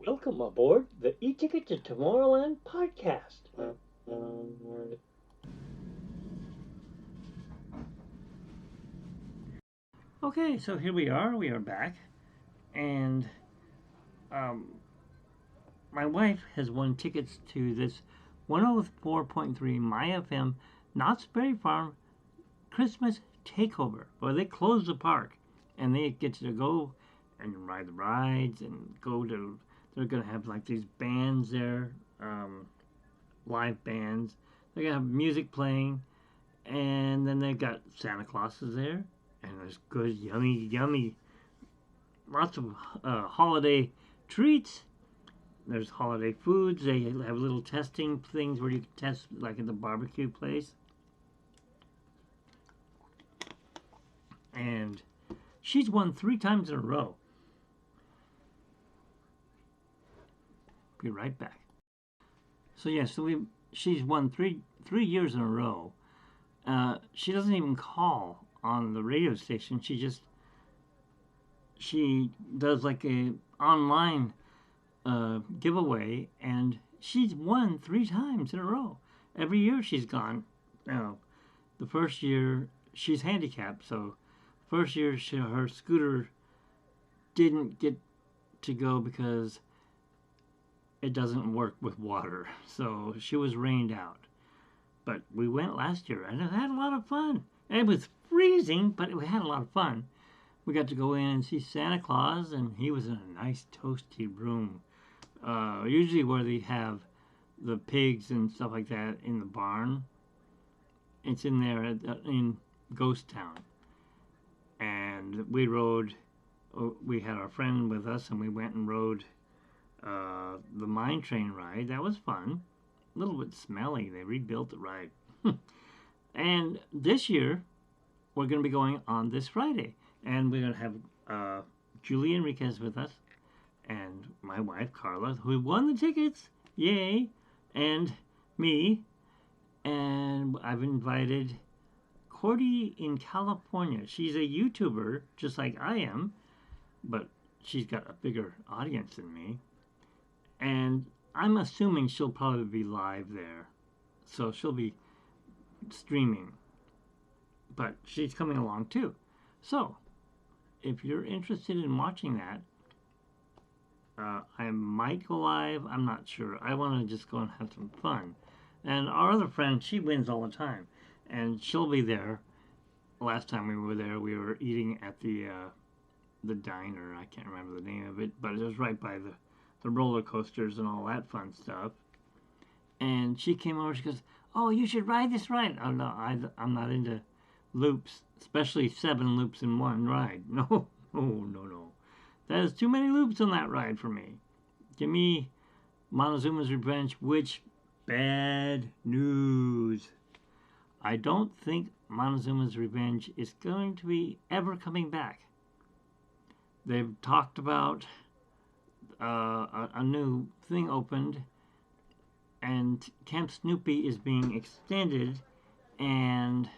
Welcome aboard the E-Ticket to Tomorrowland podcast. Okay, so here we are. We are back, and um, my wife has won tickets to this 104.3 My FM Knott's Berry Farm Christmas Takeover, where they close the park, and they get to go and ride the rides and go to. They're gonna have like these bands there, live bands. They're gonna have music playing, and then they've got Santa Claus is there, and there's good, yummy, lots of holiday treats. There's holiday foods. They have little testing things where you can test, like at the barbecue place. And she's won 3 times in a row. Be right back. So yeah, she's won three years in a row. She doesn't even call on the radio station. She does like a online giveaway, and she's won 3 times in a row. Every year she's gone. Now, the first year she's handicapped, so first year her scooter didn't get to go because it doesn't work with water, so she was rained out. But we went last year and it had a lot of fun. It was freezing, but we had a lot of fun. We got to go in and see Santa Claus, and he was in a nice toasty room. Usually where they have the pigs and stuff like that in the barn. It's in there in Ghost Town. And we had our friend with us, and we went and rode the mine train ride. That was fun. A little bit smelly. They rebuilt the ride. And this year, we're going to be going on this Friday. And we're going to have Julie Enriquez with us, and my wife, Carla, who won the tickets. Yay. And me. And I've invited Cordy in California. She's a YouTuber, just like I am, but she's got a bigger audience than me. And I'm assuming she'll probably be live there. So she'll be streaming. But she's coming along too. So, if you're interested in watching that, I might go live. I'm not sure. I want to just go and have some fun. And our other friend, she wins all the time. And she'll be there. Last time we were there, we were eating at the diner. I can't remember the name of it, but it was right by the roller coasters and all that fun stuff. And she came over. She goes, "Oh, you should ride this ride." Oh no, I'm not into loops, especially 7 loops in one ride. No, no. That is too many loops on that ride for me. Give me Montezuma's Revenge, which bad news. I don't think Montezuma's Revenge is going to be ever coming back. They've talked about a new thing opened, and Camp Snoopy is being extended, and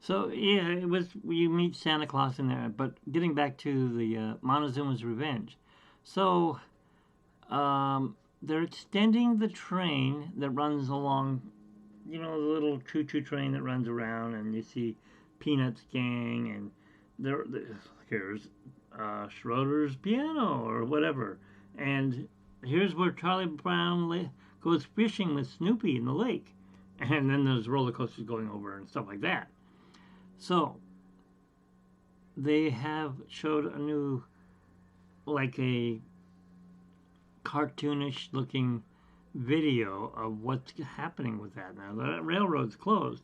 so yeah, it was, you meet Santa Claus in there. But getting back to the Montezuma's Revenge, so they're extending the train that runs along, the little choo-choo train that runs around, and you see Peanuts gang, and here's Schroeder's piano or whatever, and here's where Charlie Brown goes fishing with Snoopy in the lake, and then there's roller coasters going over and stuff like that. So they have showed a new, like a cartoonish looking video of what's happening with that now. The railroad's closed.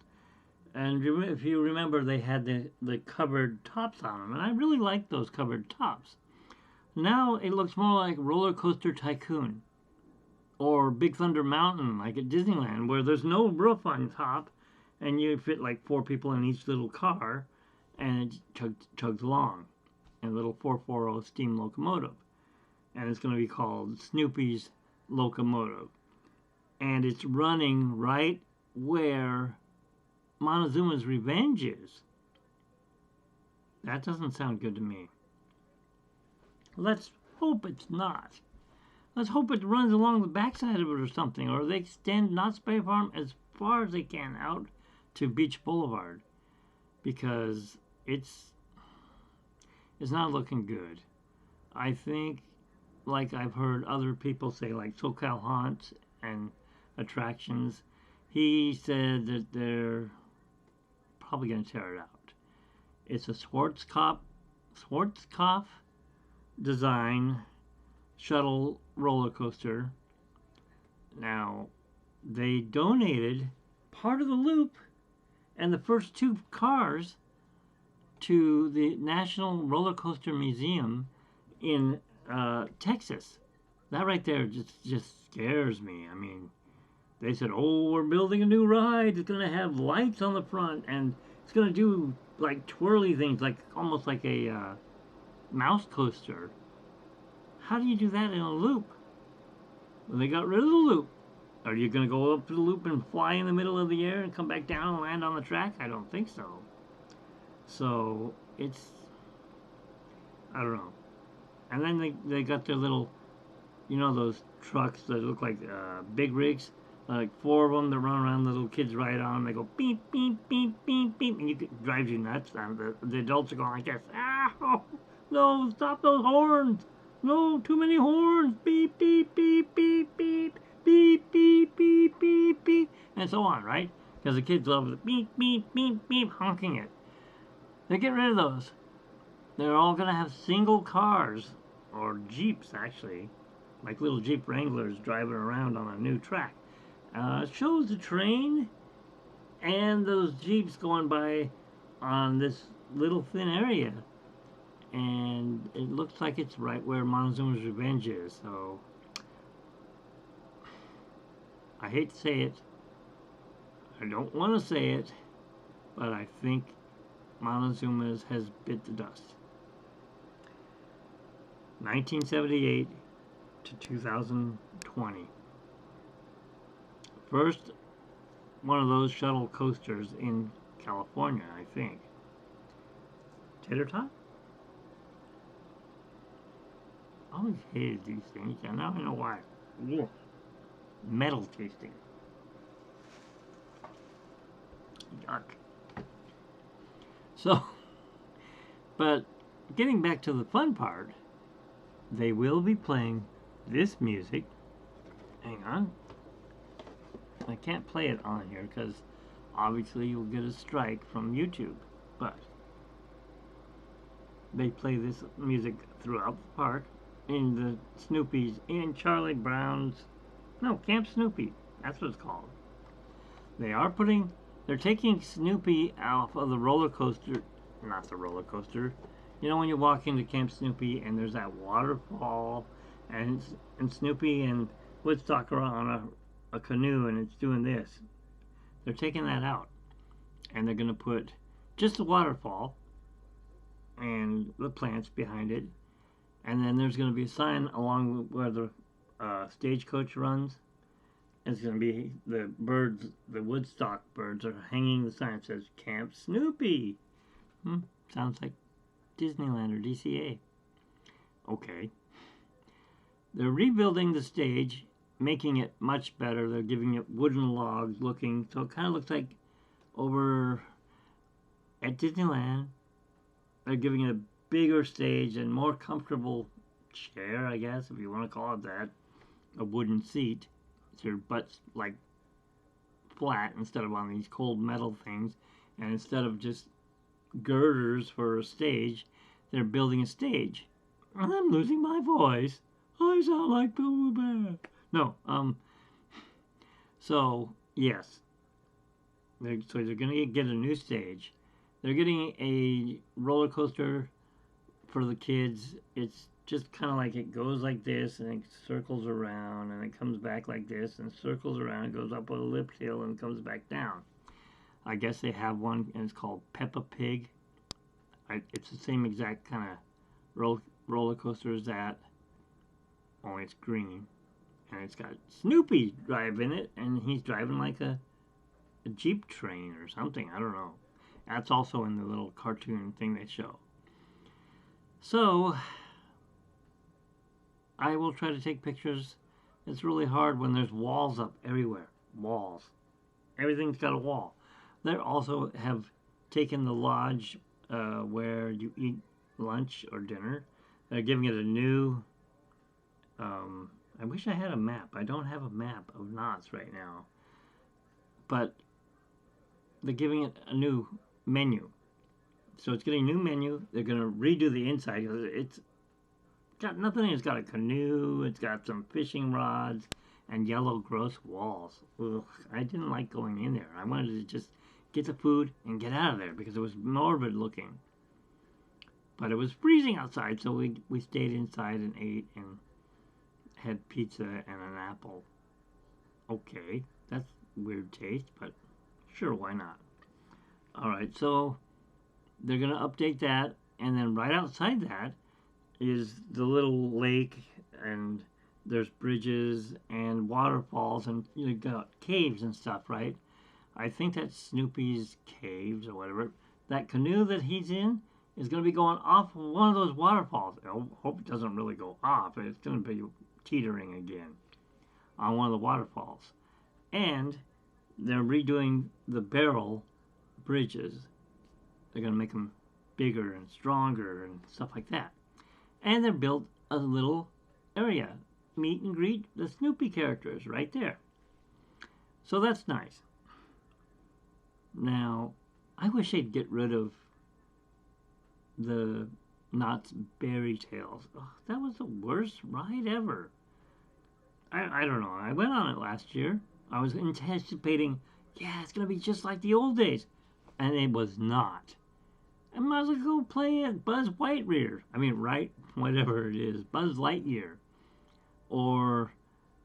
And if you remember, they had the covered tops on them. And I really like those covered tops. Now it looks more like Roller Coaster Tycoon or Big Thunder Mountain, like at Disneyland, where there's no roof on top, and you fit like 4 people in each little car, and it chugs along in a little 440 steam locomotive. And it's going to be called Snoopy's Locomotive. And it's running right where Montezuma's Revenge is. That doesn't sound good to me. Let's hope it's not. Let's hope it runs along the backside of it or something, or they extend Knott's Berry Farm as far as they can out to Beach Boulevard, because it's not looking good. I think, like I've heard other people say, like SoCal Haunts and Attractions, he said that they're probably going to tear it out. It's a Schwarzkopf design shuttle roller coaster. Now, they donated part of the loop and the first two cars to the National Roller Coaster Museum in Texas. That right there just scares me. I mean, they said, "Oh, we're building a new ride. It's gonna have lights on the front, and it's gonna do like twirly things, like almost like a mouse coaster." How do you do that in a loop? Well, they got rid of the loop. Are you gonna go up to the loop and fly in the middle of the air and come back down and land on the track? I don't think so. So it's, I don't know. And then they got their little, those trucks that look like big rigs, like four of them that run around, the little kids ride on. They go beep beep beep beep beep, and it drives you nuts. And the adults are going like this. Ah, no, stop those horns! No, too many horns! Beep beep beep beep beep beep beep beep beep beep, and so on, right? Because the kids love the beep beep beep beep honking it. They get rid of those. They're all going to have single cars, or Jeeps actually, like little Jeep Wranglers driving around on a new track. It shows the train and those Jeeps going by on this little thin area. And it looks like it's right where Montezuma's Revenge is. So, I hate to say it. I don't want to say it. But I think Montezuma's has bit the dust. 1978 to 2020. First one of those shuttle coasters in California, I think. Tater tot? I always hated these things, and now I know why. Ugh. Metal tasting. Yuck. So, but getting back to the fun part, they will be playing this music. Hang on. I can't play it on here because obviously you'll get a strike from YouTube. But they play this music throughout the park in the Snoopy's, in Charlie Brown's, no, Camp Snoopy. That's what it's called. They're taking Snoopy off of the roller coaster, not the roller coaster. You know when you walk into Camp Snoopy and there's that waterfall, and Snoopy and Woodstock are on a canoe and it's doing this. They're taking that out, and they're going to put just the waterfall and the plants behind it, and then there's going to be a sign along where the stagecoach runs. It's going to be the birds, the Woodstock birds are hanging the sign that says Camp Snoopy. Sounds like Disneyland or DCA. Okay. They're rebuilding the stage, making it much better. They're giving it wooden logs looking, so it kind of looks like over at Disneyland. They're giving it a bigger stage and more comfortable chair, I guess, if you want to call it that. A wooden seat. So your butt's like flat instead of on these cold metal things. And instead of just girders for a stage, they're building a stage. I'm losing my voice. I sound like Bill Bear. No, so, yes. They're going to get a new stage. They're getting a roller coaster for the kids. It's just kind of like it goes like this and it circles around and it comes back like this and circles around, goes up a lip hill and comes back down. I guess they have one and it's called Peppa Pig. It's the same exact kind of roller coaster as that, only it's green. And it's got Snoopy driving it, and he's driving like a Jeep train or something. I don't know. That's also in the little cartoon thing they show. So, I will try to take pictures. It's really hard when there's walls up everywhere. Walls. Everything's got a wall. They also have taken the lodge where you eat lunch or dinner. They're giving it a new. I wish I had a map. I don't have a map of Knott's right now. But they're giving it a new menu. So it's getting a new menu. They're going to redo the inside because it's got nothing. It's got a canoe. It's got some fishing rods and yellow gross walls. Ugh, I didn't like going in there. I wanted to just get the food and get out of there because it was morbid looking. But it was freezing outside, so we stayed inside and ate and had pizza and an apple. Okay, that's weird taste, but sure, why not? All right, so they're going to update that, and then right outside that is the little lake, and there's bridges and waterfalls, and you got caves and stuff, right? I think that's Snoopy's caves or whatever. That canoe that he's in is going to be going off of one of those waterfalls. I hope it doesn't really go off. It's going to be teetering again on one of the waterfalls. And they're redoing the barrel bridges. They're going to make them bigger and stronger and stuff like that. And they built a little area, meet and greet the Snoopy characters right there. So that's nice. Now, I wish they'd get rid of the Knott's Berry Tales. Oh, that was the worst ride ever. I don't know. I went on it last year. I was anticipating, yeah, it's going to be just like the old days. And it was not. I might as well go play at Buzz Lightyear. I mean, right, whatever it is, Buzz Lightyear. Or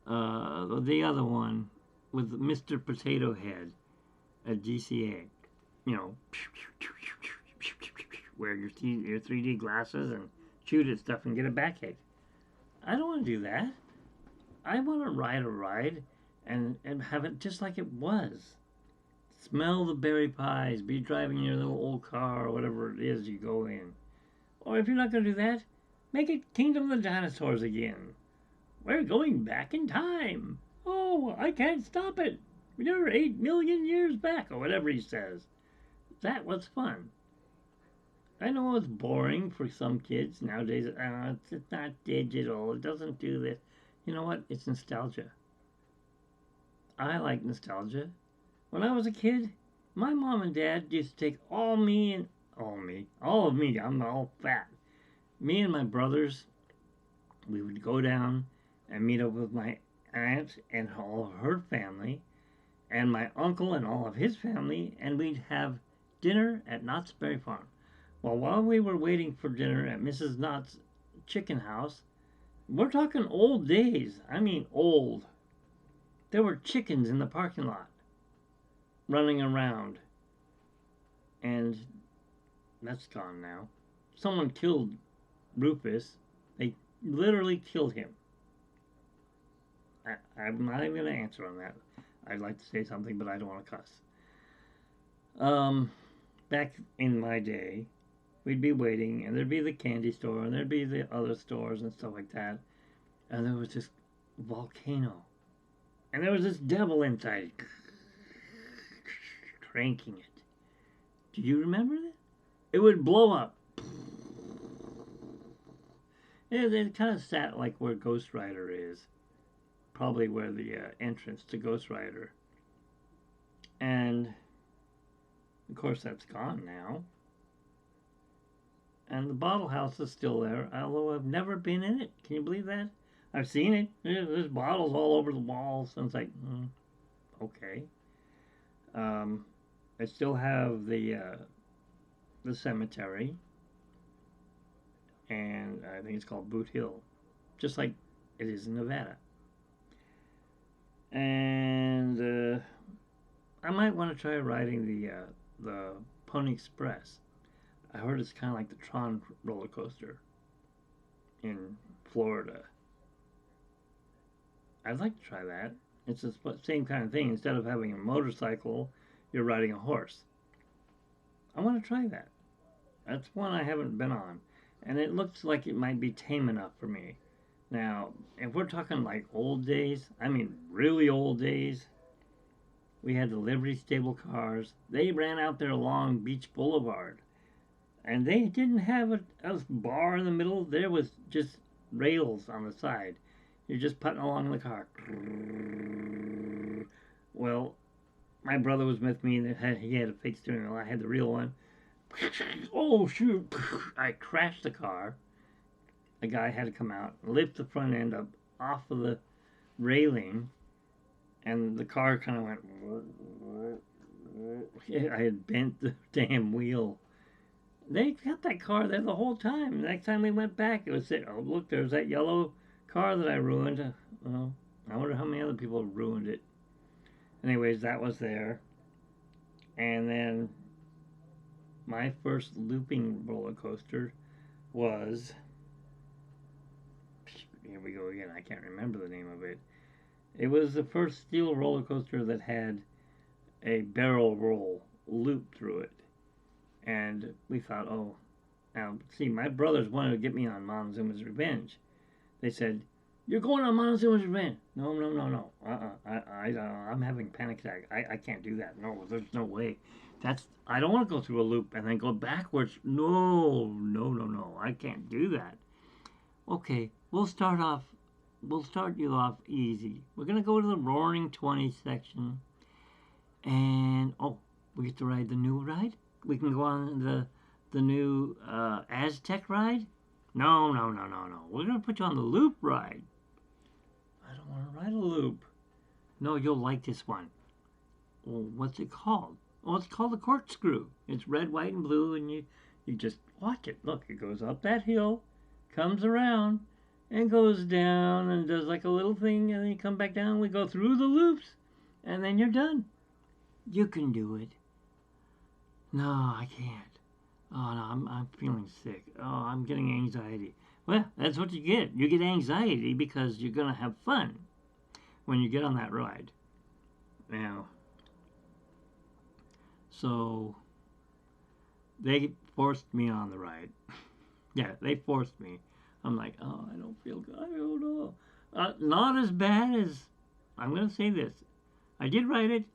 the other one with Mr. Potato Head at GCA. You know, wear your 3D glasses and shoot at stuff and get a backache. I don't want to do that. I want to ride a ride and have it just like it was. Smell the berry pies, be driving your little old car or whatever it is you go in. Or if you're not going to do that, make it Kingdom of the Dinosaurs again. We're going back in time. Oh, I can't stop it. We're 8 million years back, or whatever he says. That was fun. I know it's boring for some kids nowadays. It's not digital. It doesn't do this. You know what? It's nostalgia. I like nostalgia. When I was a kid, my mom and dad used to take all of me, I'm all fat. Me and my brothers, we would go down and meet up with my aunt and all of her family, and my uncle and all of his family, and we'd have dinner at Knott's Berry Farm. Well, while we were waiting for dinner at Mrs. Knott's chicken house, we're talking old days. I mean old. There were chickens in the parking lot running around. And that's gone now. Someone killed Rufus. They literally killed him. I'm not even going to answer on that. I'd like to say something, but I don't want to cuss. Back in my day, we'd be waiting, and there'd be the candy store, and there'd be the other stores and stuff like that. And there was this volcano. And there was this devil inside, cranking it. Do you remember that? It would blow up. It kind of sat like where Ghost Rider is. Probably where the entrance to Ghost Rider. And, of course, that's gone now. And the bottle house is still there, although I've never been in it. Can you believe that? I've seen it. There's bottles all over the walls. And it's like, okay. I still have the cemetery. And I think it's called Boot Hill. Just like it is in Nevada. And I might want to try riding the Pony Express. I heard it's kind of like the Tron roller coaster in Florida. I'd like to try that. It's the same kind of thing. Instead of having a motorcycle, you're riding a horse. I want to try that. That's one I haven't been on. And it looks like it might be tame enough for me. Now, if we're talking like old days, I mean really old days, we had the Liberty Stable cars. They ran out there along Beach Boulevard, and they didn't have a bar in the middle. There was just rails on the side. You're just putting along in the car. Well, my brother was with me, and he had a fake steering wheel. I had the real one. Oh shoot! I crashed the car. A guy had to come out, lift the front end up off of the railing, and the car kind of went. I had bent the damn wheel. They got that car there the whole time. The next time we went back, it was oh look, there's that yellow car that I ruined. Well, I wonder how many other people ruined it. Anyways, that was there. And then my first looping roller coaster was, here we go again, I can't remember the name of it. It was the first steel roller coaster that had a barrel roll loop through it. And we thought, oh, now see, my brothers wanted to get me on Montezuma's Revenge. They said, "You're going on Montezuma's Revenge." No, no, no, no. I'm having a panic attack. I can't do that. No, there's no way. I don't want to go through a loop and then go backwards. No, no, no, no. I can't do that. Okay, we'll start you off easy. We're gonna go to the Roaring 20 section, and we get to ride the new ride. We can go on the new Aztec ride. No, no, no, no, no. We're gonna put you on the loop ride. I don't want to ride a loop. No, you'll like this one. Well, what's it called? Oh, it's called the corkscrew. It's red, white, and blue, and you just watch it. Look, it goes up that hill, comes around, and goes down, and does like a little thing, and then you come back down. We go through the loops, and then you're done. You can do it. No, I can't. Oh no, I'm feeling sick. Oh, I'm getting anxiety. Well, that's what you get. You get anxiety because you're gonna have fun when you get on that ride. Now, so they forced me on the ride. Yeah, they forced me. I'm like, oh, I don't feel good. I don't know. Not as bad as, I'm gonna say this. I did ride it.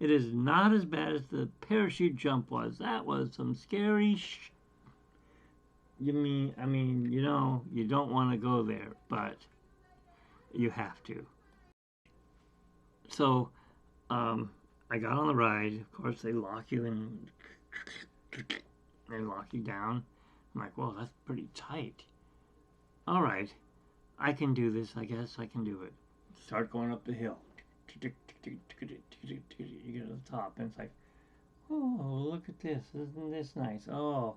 It is not as bad as the parachute jump was. That was some scary you don't want to go there, but you have to. So, I got on the ride. Of course, they lock you in. They lock you down. I'm like, well, that's pretty tight. All right, I can do this. I guess I can do it. Start going up the hill. You get to the top, and it's like, oh, look at this. Isn't this nice? Oh,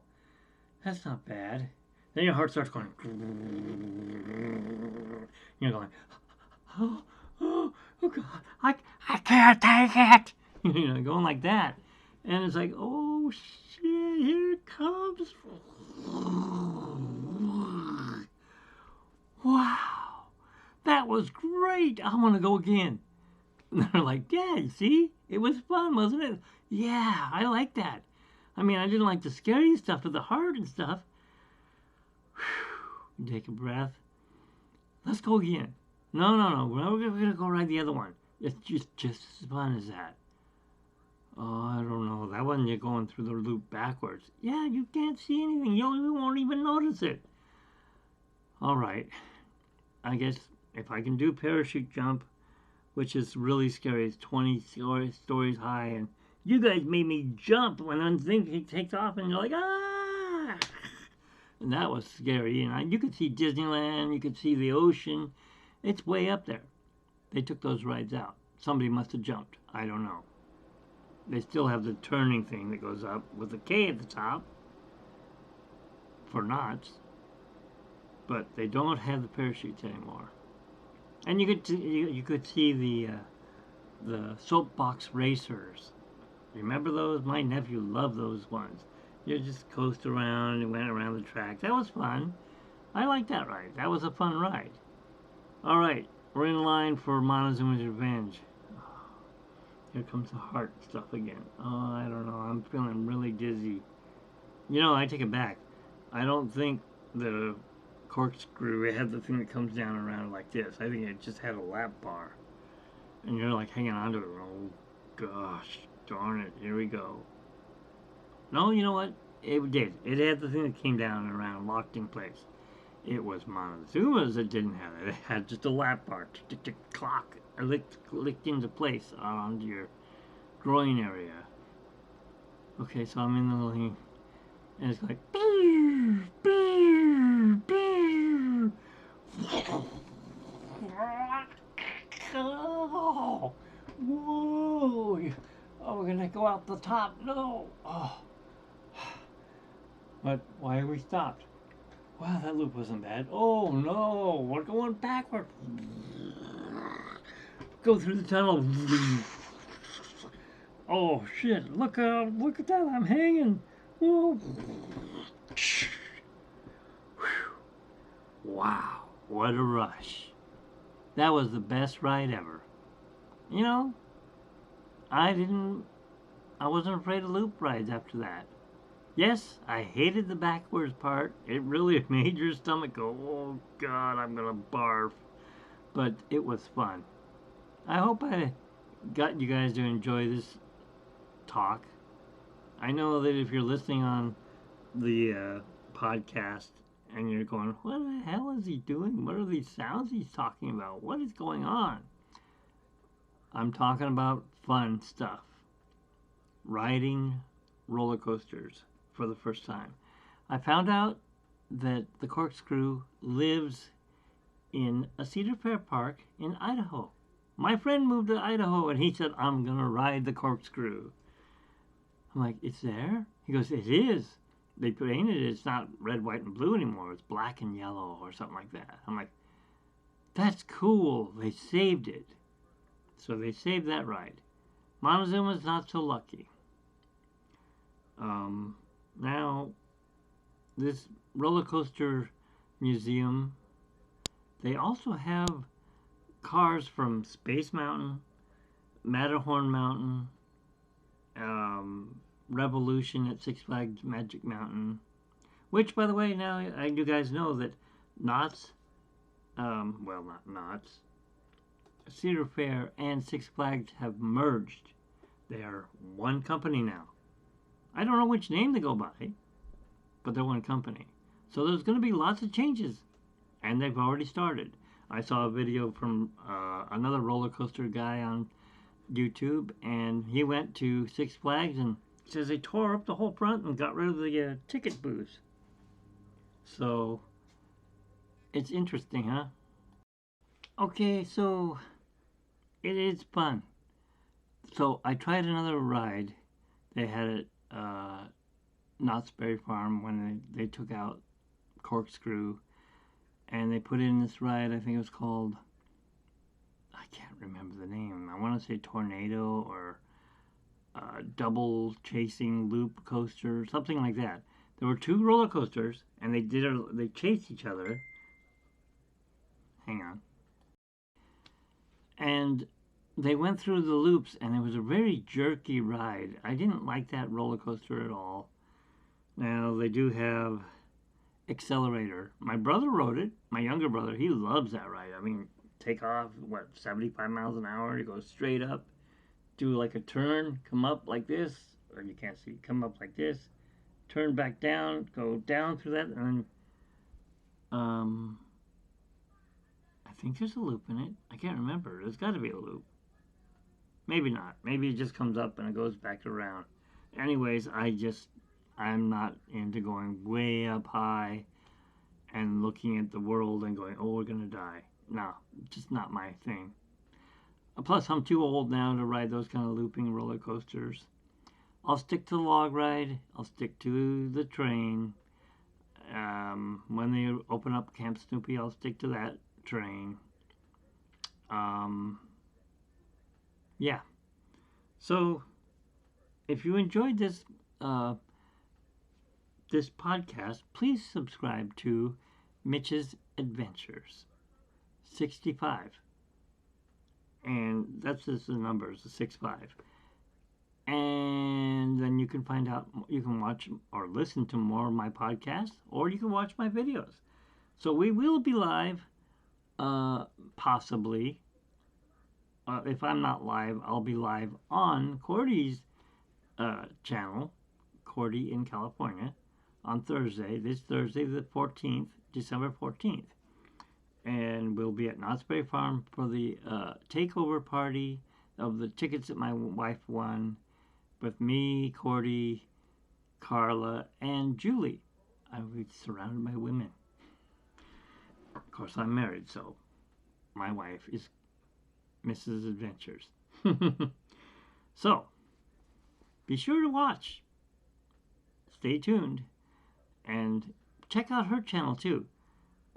that's not bad. Then your heart starts going. You're going, oh God, I can't take it. Going like that. And it's like, oh shit, here it comes. Wow, that was great. I want to go again. And they're like, Dad, see? It was fun, wasn't it? Yeah, I like that. I mean, I didn't like the scary stuff with the heart and stuff. Whew. Take a breath. Let's go again. No. We're going to go ride the other one. It's just as fun as that. Oh, I don't know. That one you're going through the loop backwards. Yeah, you can't see anything. You won't even notice it. All right. I guess if I can do parachute jump, which is really scary, it's 20 stories high, and you guys made me jump when one thing takes off, and you're like, ah! And that was scary. You could see Disneyland, you could see the ocean. It's way up there. They took those rides out. Somebody must have jumped. I don't know. They still have the turning thing that goes up with a K at the top for knots, but they don't have the parachutes anymore. And you could see the soapbox racers. Remember those? My nephew loved those ones. You just coast around and went around the track. That was fun. I liked that ride. That was a fun ride. All right, we're in line for Montezuma's Revenge. Here comes the heart stuff again. Oh, I don't know. I'm feeling really dizzy. I take it back. I don't think the corkscrew. It had the thing that comes down around like this. I think it just had a lap bar. And you're like hanging on to it. Oh, gosh. Darn it. Here we go. No, you know what? It did. It had the thing that came down and around, locked in place. It was Montezuma's that didn't have it. It had just a lap bar. Tick, tick, clock. Licked into place onto your groin area. Okay, so I'm in the little thing. And it's like... Oh, whoa! Oh, we're gonna go out the top. No! Oh. But why are we stopped? Wow, that loop wasn't bad. Oh no, we're going backward. Go through the tunnel. Oh shit! Look at that! I'm hanging. Whoa. Wow, what a rush! That was the best ride ever. You know, I wasn't afraid of loop rides after that. Yes, I hated the backwards part. It really made your stomach go, oh God, I'm gonna barf. But it was fun. I hope I got you guys to enjoy this talk. I know that if you're listening on the podcast and you're going, what the hell is he doing? What are these sounds he's talking about? What is going on? I'm talking about fun stuff. Riding roller coasters for the first time. I found out that the corkscrew lives in a Cedar Fair park in Idaho. My friend moved to Idaho and he said, I'm going to ride the corkscrew. I'm like, it's there? He goes, it is. They painted it. It's not red, white, and blue anymore. It's black and yellow or something like that. I'm like, that's cool. They saved it. So they saved that ride. Montezuma's not so lucky. Now, this roller coaster museum, they also have cars from Space Mountain, Matterhorn Mountain, Revolution at Six Flags Magic Mountain, which, by the way, now you guys know that Knott's, well, not Knott's, Cedar Fair and Six Flags have merged. They are one company now. I don't know which name they go by, but they're one company. So there's going to be lots of changes, and they've already started. I saw a video from another roller coaster guy on YouTube, and he went to Six Flags and says they tore up the whole front and got rid of the ticket booths. So it's interesting, huh? Okay, so it is fun. So I tried another ride. They had it Knott's Berry Farm when they took out Corkscrew, and they put in this ride. I think it was called, I can't remember the name. I want to say Tornado or Double Chasing Loop Coaster, something like that. There were two roller coasters, and they chased each other. Hang on. And they went through the loops, and it was a very jerky ride. I didn't like that roller coaster at all. Now, they do have Accelerator. My brother rode it, my younger brother. He loves that ride. I mean, take off, 75 miles an hour, you go straight up, do like a turn, come up like this, or you can't see, come up like this, turn back down, go down through that, and then, I think there's a loop in it. I can't remember. There's got to be a loop. Maybe not. Maybe it just comes up and it goes back around. Anyways, I'm not into going way up high and looking at the world and going, oh, we're going to die. No, just not my thing. Plus, I'm too old now to ride those kind of looping roller coasters. I'll stick to the log ride. I'll stick to the train. When they open up Camp Snoopy, I'll stick to that train. Yeah. So, if you enjoyed this this podcast, please subscribe to Mitch's Adventures 65. And that's just the numbers, the 65. And then you can find out, you can watch or listen to more of my podcasts, or you can watch my videos. So we will be live, possibly. If I'm not live, I'll be live on Cordy's channel, Cordy in California, on Thursday, this Thursday the 14th, December 14th. And we'll be at Knott's Berry Farm for the takeover party of the tickets that my wife won with me, Cordy, Carla, and Julie. I will be surrounded by women. Of course, I'm married, so my wife is Mrs. Adventures. So, be sure to watch. Stay tuned. And check out her channel, too.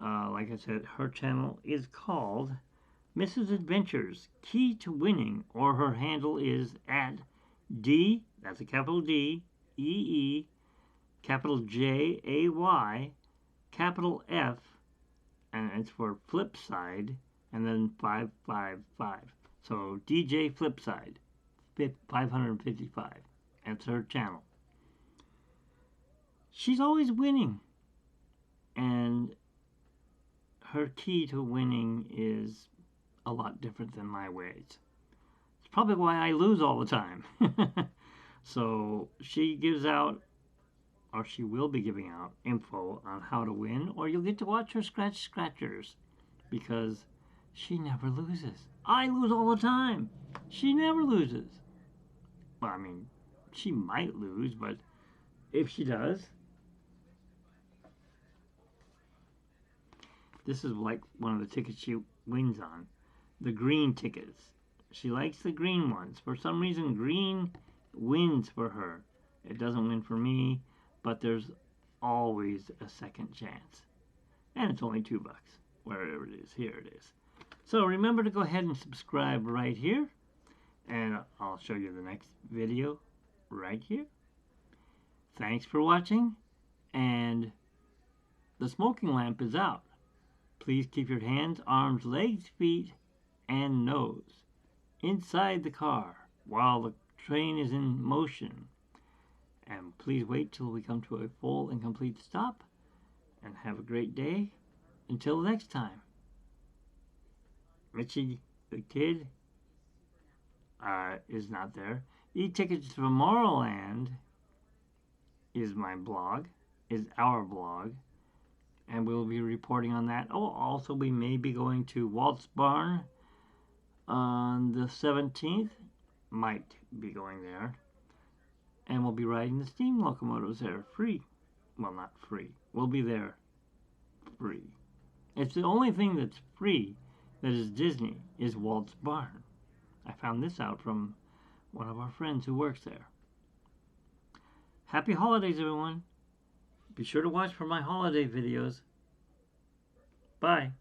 Like I said, her channel is called Mrs. Adventures Key to Winning, or her handle is at D, that's a capital D, E, capital J-A-Y, capital F, and it's for flip side, and then 555. So DJ Flipside, 555. That's her channel. She's always winning. And her key to winning is a lot different than my ways. It's probably why I lose all the time. So she gives out, or she will be giving out, info on how to win, or you'll get to watch her scratch scratchers, because she never loses. I lose all the time. She never loses. Well, I mean, she might lose, but if she does, this is like one of the tickets she wins on. The green tickets. She likes the green ones. For some reason, green wins for her. It doesn't win for me, but there's always a second chance. And it's only $2. Wherever it is, here it is. So remember to go ahead and subscribe right here. And I'll show you the next video right here. Thanks for watching. And the smoking lamp is out. Please keep your hands, arms, legs, feet, and nose inside the car while the train is in motion. And please wait till we come to a full and complete stop. And have a great day. Until next time. Mitchie, the kid, is not there. E-Tickets to Tomorrowland is my blog, is our blog. And we'll be reporting on that. Oh, also we may be going to Walt's Barn on the 17th. Might be going there. And we'll be riding the steam locomotives there, free. Well, not free. We'll be there free. It's the only thing that's free that is Disney is Walt's Barn. I found this out from one of our friends who works there. Happy holidays, everyone. Be sure to watch for my holiday videos. Bye.